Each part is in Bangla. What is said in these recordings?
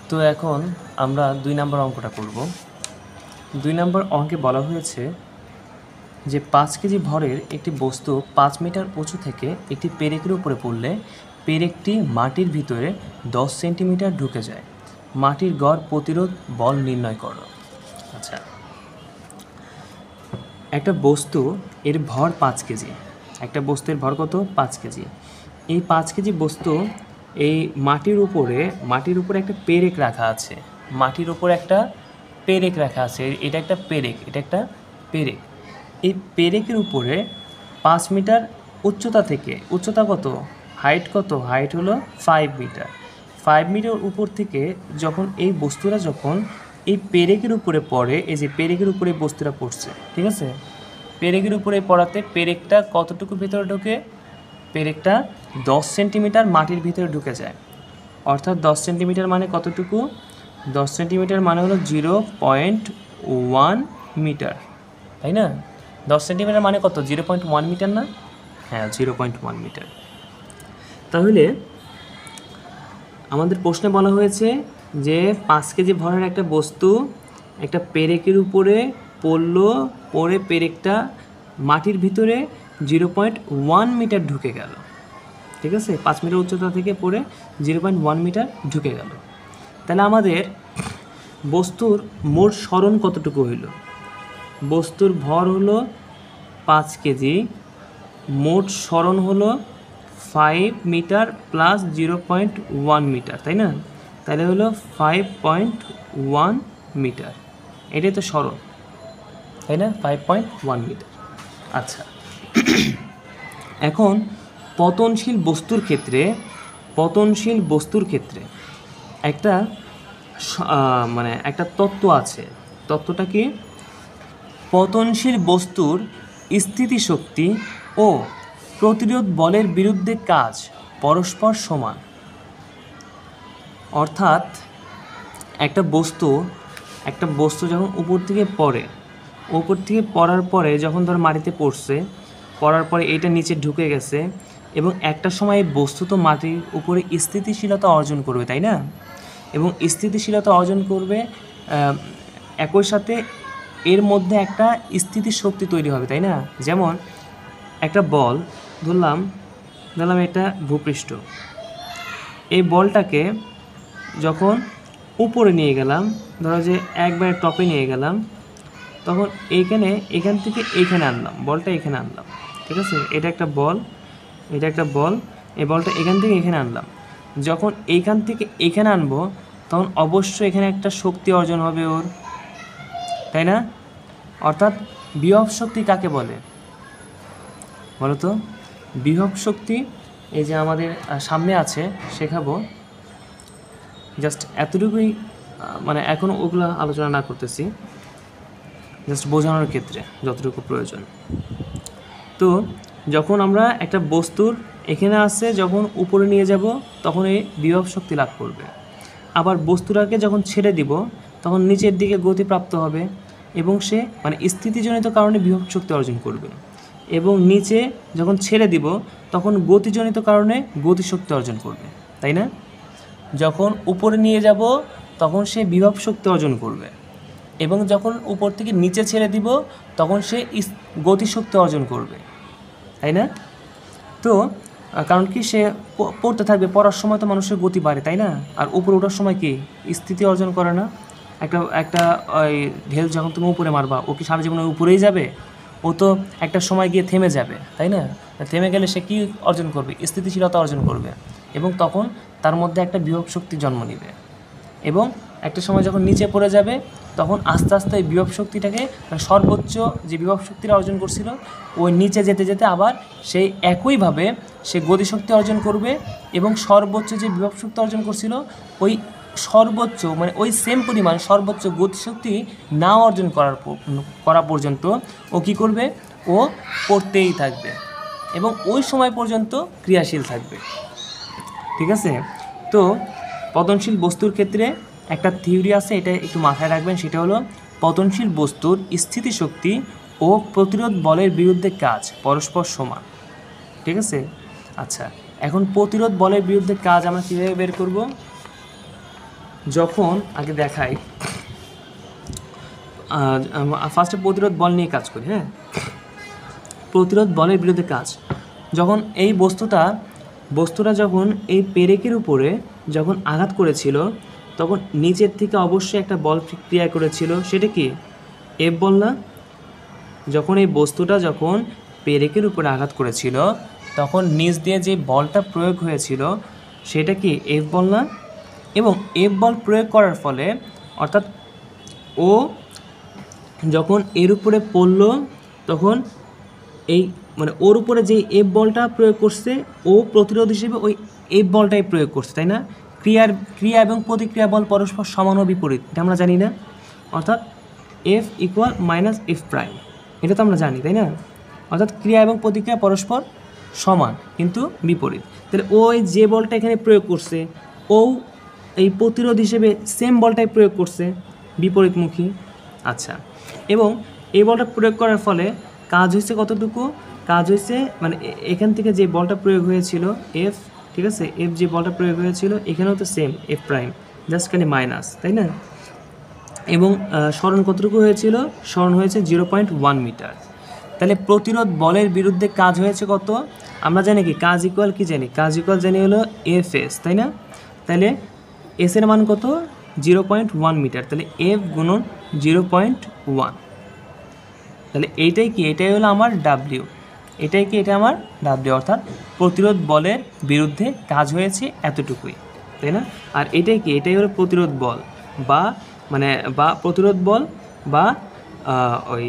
তো এখন আমরা 2 নম্বর অঙ্কটা করব। 2 নম্বর অঙ্কে বলা হয়েছে যে 5 কেজি ভরের একটি বস্তু 5 মিটার উঁচু থেকে একটি পেরেকের উপরে পড়লে পেরেকটি মাটির ভিতরে 10 সেন্টিমিটার ঢুকে যায়। মাটির গড় প্রতিরোধ বল নির্ণয় করো। আচ্ছা, একটা বস্তু এর ভর 5 কেজি। একটা বস্তুর ভর কত? 5 কেজি। এই 5 কেজি বস্তু এই মাটির উপরে একটা পেরেক রাখা আছে। মাটির উপরে একটা পেরেক রাখা আছে। এটা একটা পেরেক। এই পেরেকের উপরে 5 মিটার উচ্চতা থেকে, উচ্চতা কত? হাইট কত? হাইট হলো 5 মিটার। 5 মিটার উপর থেকে যখন এই বস্তুরা যখন এই পেরেকের উপরে পড়ে, এই যে পেরেকের উপরে বস্তুটা পড়ছে, ঠিক আছে? পেরেকের উপরে পড়াতে পেরেকটা কতটুকু ভিতরে ঢোকে? পেরেকটা 10 সেন্টিমিটার মাটির ভিতরে ঢুকে যায়। অর্থাৎ 10 সেন্টিমিটার মানে কতটুকু? 10 সেন্টিমিটার মানে হলো 0.1 মিটার, তাই না? 10 সেন্টিমিটার মানে কত? 0.1 মিটার না? হ্যাঁ, 0.1 মিটার। তাহলে আমাদের প্রশ্নে বলা হয়েছে যে 5 কেজি ভরের একটা বস্তু একটা পেরেকের উপরে পড়ে পেরেকটা মাটির ভিতরে 0.1 মিটার ঢুকে গেল, ঠিক আছে? 5 মিটার উচ্চতা থেকে পড়ে 0.1 মিটার ঢুকে গেল। তাহলে আমাদের বস্তুর মোট সরণ কতটুকু হইল? বস্তুর ভর হলো 5 কেজি, মোট সরণ হলো 5 মিটার প্লাস 0.1 মিটার, তাই না? তাহলে হলো 5.1 মিটার। এটাই তো সরণ, তাই না? 5.1 মিটার। আচ্ছা, এখন পতনশীল বস্তুর ক্ষেত্রে একটা একটা তত্ত্ব আছে। তত্ত্বটা কি? পতনশীল বস্তুর স্থিতিশক্তি ও প্রতিরোধ বলের বিরুদ্ধে কাজ পরস্পর সমান। অর্থাৎ একটা বস্তু যখন উপর থেকে পড়ার পরে যখন ধর মাটিতে পড়ার পরে এটা নিচে ঢুকে গেছে, এবং একটা সময় এই বস্তু তো মাটির উপরে স্থিতিশীলতা অর্জন করবে, তাই না? এবং স্থিতিশীলতা অর্জন করবে, একই সাথে এর মধ্যে একটা স্থিতিশক্তি তৈরি হবে, তাই না? যেমন একটা বল ধরলাম এটা ভূপৃষ্ঠ। এই বলটাকে যখন উপরে নিয়ে গেলাম, ধরো যে একবারে টপে নিয়ে গেলাম, তখন এখান থেকে এইখানে আনলাম, বলটা এখানে আনলাম, ঠিক আছে? এটা একটা বল, এই বলটা এখান থেকে এখানে আনলাম। যখন এইখান থেকে এখানে আনবো, তখন অবশ্যই এখানে একটা শক্তি অর্জন হবে ওর, তাই না? অর্থাৎ বিভব শক্তি কাকে বলে বলো তো? বিভব শক্তি এই যে আমাদের সামনে আছে, শেখাবো। জাস্ট এতটুকুই, এখন ওগুলো আলোচনা না করতেছি, জাস্ট বোঝানোর ক্ষেত্রে যতটুকু প্রয়োজন। তো যখন আমরা একটা বস্তুর এখানে আসছে, যখন উপরে নিয়ে যাব, তখন এই বিভব শক্তি লাভ করবে। আবার বস্তুটাকে যখন ছেড়ে দিব, তখন নিচের দিকে গতিপ্রাপ্ত হবে, এবং সে স্থিতিজনিত কারণে বিভব শক্তি অর্জন করবে। এবং নিচে যখন ছেড়ে দিব, তখন গতিজনিত কারণে গতিশক্তি অর্জন করবে, তাই না? যখন উপরে নিয়ে যাব, তখন সে বিভব শক্তি অর্জন করবে, এবং যখন উপর থেকে নিচে ছেড়ে দিব, তখন সে গতিশক্তি অর্জন করবে, তাই না? তো কারণ কি, সে পড়তে থাকবে, পড়ার সময় তো মানুষের গতি বাড়ে, তাই না? আর উপরে ওঠার সময় কি স্থিতি অর্জন করে না? একটা ওই ঢেল যখন তুমি উপরে মারবা, ও কি সারা জীবন উপরেই যাবে? ও তো একটা সময় গিয়ে থেমে যাবে, তাই না? থেমে গেলে সে কী অর্জন করবে? স্থিতিশীলতা অর্জন করবে, এবং তখন তার মধ্যে একটা বিভব শক্তি জন্ম নেবে। এবং একটা সময় যখন নিচে পড়ে যাবে, তখন আস্তে আস্তে এই বিভব শক্তিটাকে, সর্বোচ্চ যে বিভব শক্তিটা অর্জন করছিল, ওই নিচে যেতে যেতে আবার সেই একইভাবে সে গতিশক্তি অর্জন করবে, এবং সর্বোচ্চ যে বিভব শক্তি অর্জন করছিল, ওই সর্বোচ্চ ওই সেম পরিমাণ সর্বোচ্চ গতিশক্তি না অর্জন করা পর্যন্ত ও কী করবে? ও পড়তেই থাকবে, এবং ওই সময় পর্যন্ত ক্রিয়াশীল থাকবে, ঠিক আছে? তো পতনশীল বস্তুর ক্ষেত্রে একটা থিওরি আছে, এটা একটু মাথায় রাখবেন। সেটা হলো পতনশীল বস্তুর স্থিতিশক্তি ও প্রতিরোধ বলের বিরুদ্ধে কাজ পরস্পর সমান, ঠিক আছে? আচ্ছা, এখন প্রতিরোধ বলের বিরুদ্ধে কাজ আমরা কীভাবে বের করব? যখন আগে দেখাই ফার্স্টে প্রতিরোধ বল নিয়ে কাজ করি। হ্যাঁ, প্রতিরোধ বলের বিরুদ্ধে কাজ, যখন এই বস্তুটা যখন এই পেরেকের উপরে যখন আঘাত করেছিল তখন নিচের থেকে অবশ্যই একটা বল ক্রিয়া করেছিল, সেটা কি এফ বল না? যখন এই বস্তুটা যখন পেরেকের উপরে আঘাত করেছিল তখন নিচ দিয়ে যে বলটা প্রয়োগ হয়েছিল সেটা কি এফ বল না? এবং এফ বল প্রয়োগ করার ফলে অর্থাৎ ও যখন এর উপরে পড়ল তখন এই মানে ওর উপরে যে এফ বলটা প্রয়োগ করছে ও প্রতিরোধ হিসেবে ওই এফ বলটাই প্রয়োগ করছে, তাই না? ক্রিয়া এবং প্রতিক্রিয়া বল পরস্পর সমান ও বিপরীত, এটা আমরা জানি না? অর্থাৎ F equal minus F prime, এটা তো আমরা জানি, তাই না? অর্থাৎ ক্রিয়া এবং প্রতিক্রিয়া পরস্পর সমান কিন্তু বিপরীত। তাহলে ওই যে বলটা এখানে প্রয়োগ করছে ও এই প্রতিরোধ হিসেবে সেম বলটাই প্রয়োগ করছে, বিপরীতমুখী। আচ্ছা, এবং এই বলটা প্রয়োগ করার ফলে কাজ হয়েছে কতটুকু? কাজ হয়েছে মানে এখান থেকে যে বলটা প্রয়োগ হয়েছিল এফ, ঠিক আছে, এফ যে বলটা প্রয়োগ হয়েছিল এখানেও তো সেম এফ প্রাইম, জাস্ট খালি মাইনাস, তাই না? এবং স্মরণ কতটুকু হয়েছিল? স্মরণ হয়েছে 0.1 মিটার। তাহলে প্রতিরোধ বলের বিরুদ্ধে কাজ হয়েছে কত? আমরা জানি কি কাজ ইকুয়াল কি জানি? কাজ ইকুয়াল জানি হলো এফ এস, তাই না? তাহলে এস এর মান কত? 0.1 মিটার। তাহলে এফ গুণন 0.1, তাহলে এইটাই কি? এটাই হলো আমার ডাব্লিউ। এটাই কি? এটা আমার ডাব্লিউ, অর্থাৎ প্রতিরোধ বলের বিরুদ্ধে কাজ হয়েছে এতটুকুই, তাই না? আর এটাই কি? এটাই হলো প্রতিরোধ বল বা মানে বা প্রতিরোধ বল বা ওই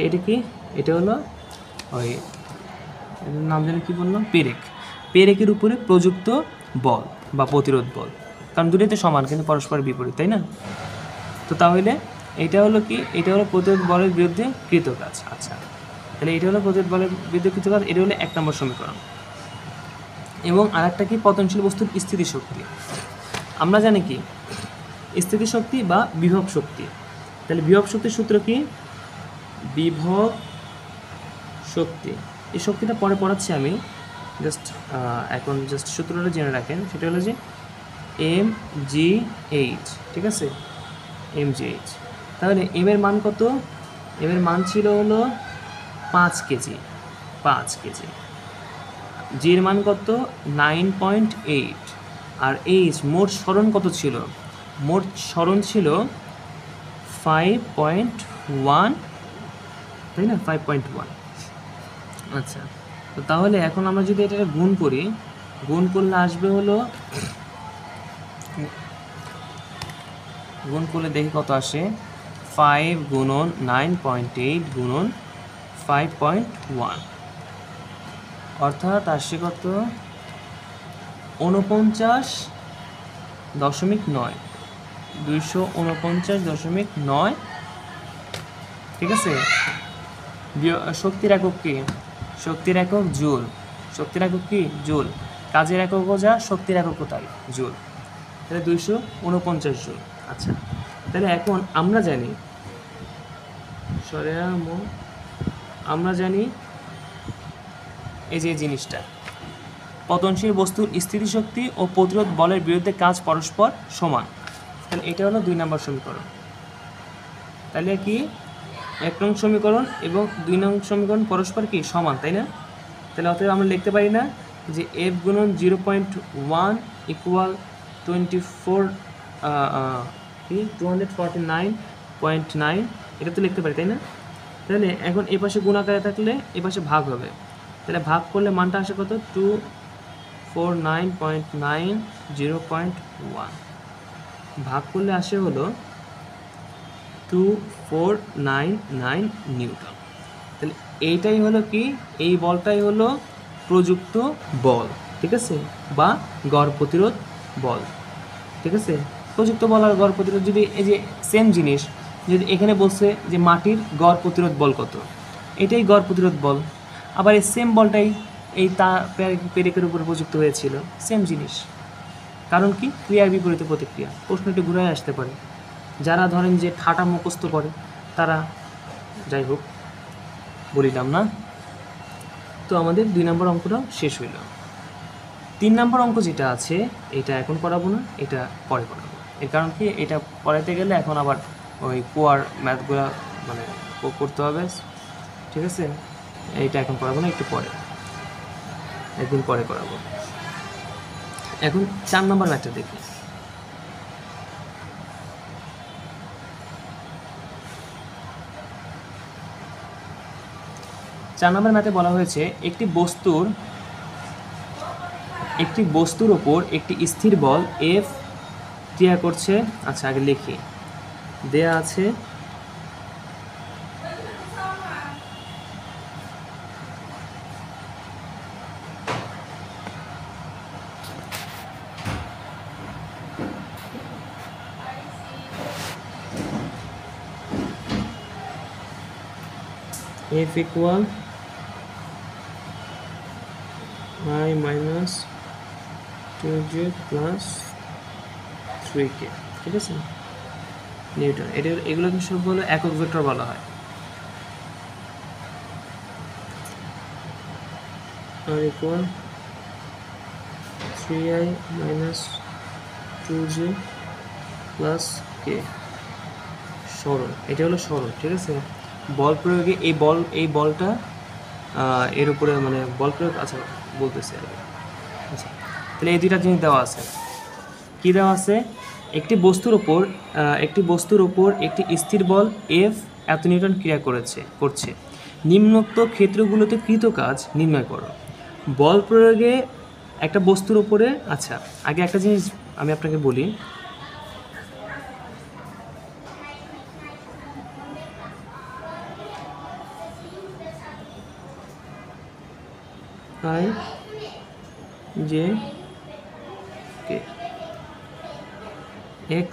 এটা কি? এটা হলো ওই নাম জানি কী বললাম, পেরেকের উপরে প্রযুক্ত বল বা প্রতিরোধ বল, কারণ দুটোই তো সমান কিন্তু পরস্পর বিপরীত, তাই না? তো তাহলে এটা হলো কি? এটা হলো প্রতিরোধ বলের বিরুদ্ধে কৃত কাজ। আচ্ছা, তাহলে এটা হলো প্রতিরোধ বলের বিরুদ্ধে কৃত কাজ, এটা হলো 1 নম্বর সমীকরণ। এবং আরেকটা কি? পতনশীল বস্তুর স্থিতিশক্তি। আমরা জানি কি স্থিতিশক্তি বা বিভব শক্তি। তাহলে বিভব শক্তির সূত্র কি? বিভব শক্তি, এই শক্তিটা পরে পড়াচ্ছি আমি, এখন জাস্ট সূত্রটা জেনে রাখেন। সেটা হলো যে এম জি এইচ, ঠিক আছে, এম জি এইচ। তাহলে এম এর মান কত? এম এর মান ছিল হলো 5 কেজি, 5 কেজি। জি এর মান কত? 9.8। আর এইচ মোট সরণ কত ছিল? মোট সরণ ছিল 5.1, তাই না? 5.1। আচ্ছা, তো তাহলে এখন আমরা যদি এটা গুণ করি, গুণ করলে আসবে হলো, গুণ করলে দেখি কত আসে, 5 গুণন 9.8 গুণন 5.1, অর্থাৎ আসে কত? 49.9, 249.9, ঠিক আছে? শক্তির একক কি? শক্তির একক জুল। শক্তির একক কি? জুল। কাজের এককও যা, শক্তির এককও তাই, জুল। তাহলে 249 জুল। আচ্ছা, তাহলে এখন আমরা জানি আমরা জানি এই যে জিনিসটা, পতনশীল বস্তুর স্থিতিশক্তি ও প্রতিরোধ বলের বিরুদ্ধে কাজ পরস্পর সমান। তাহলে এটা হলো 2 নম্বর সমীকরণ। তাহলে কি 1 নং সমীকরণ এবং 2 নং সমীকরণ পরস্পর কি? সমান, তাই না? তাহলে অতএব আমরা লিখতে পারি না যে এফ গুণন 0.1 ইকুয়াল 249.9, এটা তো লিখতে পারি, তাই না? তাহলে এখন এ পাশে গুণাকারে থাকলে এ পাশে ভাগ হবে, তাহলে ভাগ করলে মানটা আসে কত? 249.9 0.1 ভাগ করলে আসে হলো 2499 নিউটন। তাহলে এইটাই হলো কি? এই বলটাই হলো প্রযুক্ত বল, ঠিক আছে, বা গড় প্রতিরোধ বল, ঠিক আছে? প্রযুক্ত বল আর গড় প্রতিরোধ যদি এই যে সেম জিনিস, যদি এখানে বলছে যে মাটির গড় প্রতিরোধ বল কত, এটাই গড় প্রতিরোধ বল। আবার এই সেম বলটাই এই পেরেকের উপরে প্রযুক্ত হয়েছিল, সেম জিনিস। কারণ কি? ক্রিয়ার বিপরীতে প্রতিক্রিয়া। প্রশ্ন একটু ঘুরে আসতে পারে, যারা ধরেন যে ঠাটা মুখস্থ করে তারা, যাই হোক বলিলাম না। তো আমাদের 2 নম্বর অঙ্কটা শেষ হইল। 3 নম্বর অঙ্ক যেটা আছে এটা এখন করাবো না, এটা পরে করাবো। এর কারণ কি, এটা পড়াতে গেলে এখন আবার ওই কোয়ার ম্যাথগুলো মানে করতে হবে, ঠিক আছে? এইটা এখন করাবো না, একটু পরে, একদিন পরে করাবো। এখন 4 নম্বর ম্যাথটা দেখি। চার নম্বর ম্যাথে বলা হয়েছে একটি বস্তুর ওপর একটি স্থির বল এফ ক্রিয়া করছে। আচ্ছা, আগে লিখি। দেয়া আছে F equal I minus 2j plus 3k, ঠিক আছে? নিউটন। এগুলোকে সব বলে একক ভেক্টর বলা হয়। আর equal 3i minus 2j plus k সরণ, এটা হলো সরণ, ঠিক আছে? বল প্রয়োগে এই বলটা এর উপরে মানে বল প্রয়োগ, আচ্ছা বলতেছি আর কি। আচ্ছা, তাহলে এই দুইটা জিনিস দেওয়া আছে। কি দেওয়া আছে? একটি বস্তুর ওপর একটি স্থির বল এফ এত নিউটন ক্রিয়া করছে। নিম্নোক্ত ক্ষেত্রগুলোতে কৃত কাজ নির্ণয় করো। বল প্রয়োগে একটা বস্তুর উপরে, আচ্ছা আগে একটা জিনিস আমি আপনাকে বলি। I J K X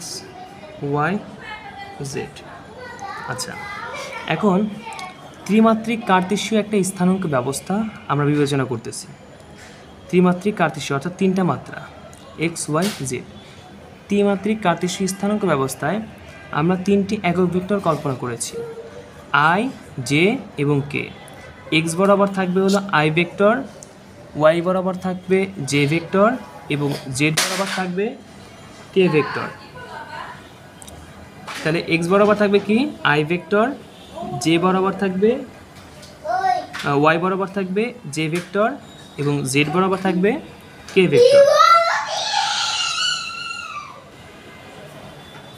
Y Z। আচ্ছা, এখন ত্রিমাত্রিক কার্তেশীয় একটা স্থানাঙ্ক ব্যবস্থা আমরা বিবেচনা করতেছি। ত্রিমাত্রিক কার্তেশীয় অর্থাৎ 3টা মাত্রা X Y Z। ত্রিমাত্রিক কার্তেশীয় স্থানাঙ্ক ব্যবস্থায় আমরা 3টি একক ভেক্টর কল্পনা করেছি, I J এবং K। X বরাবর থাকবে হলো I ভেক্টর, Y বরাবর থাকবে J ভেক্টর এবং Z বরাবর থাকবে K ভেক্টর। তাহলে X বরাবর থাকবে কি I ভেক্টর, J বরাবর থাকবে Y বরাবর থাকবে J ভেক্টর এবং Z বরাবর থাকবে K ভেক্টর।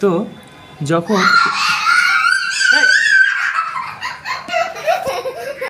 তো যখন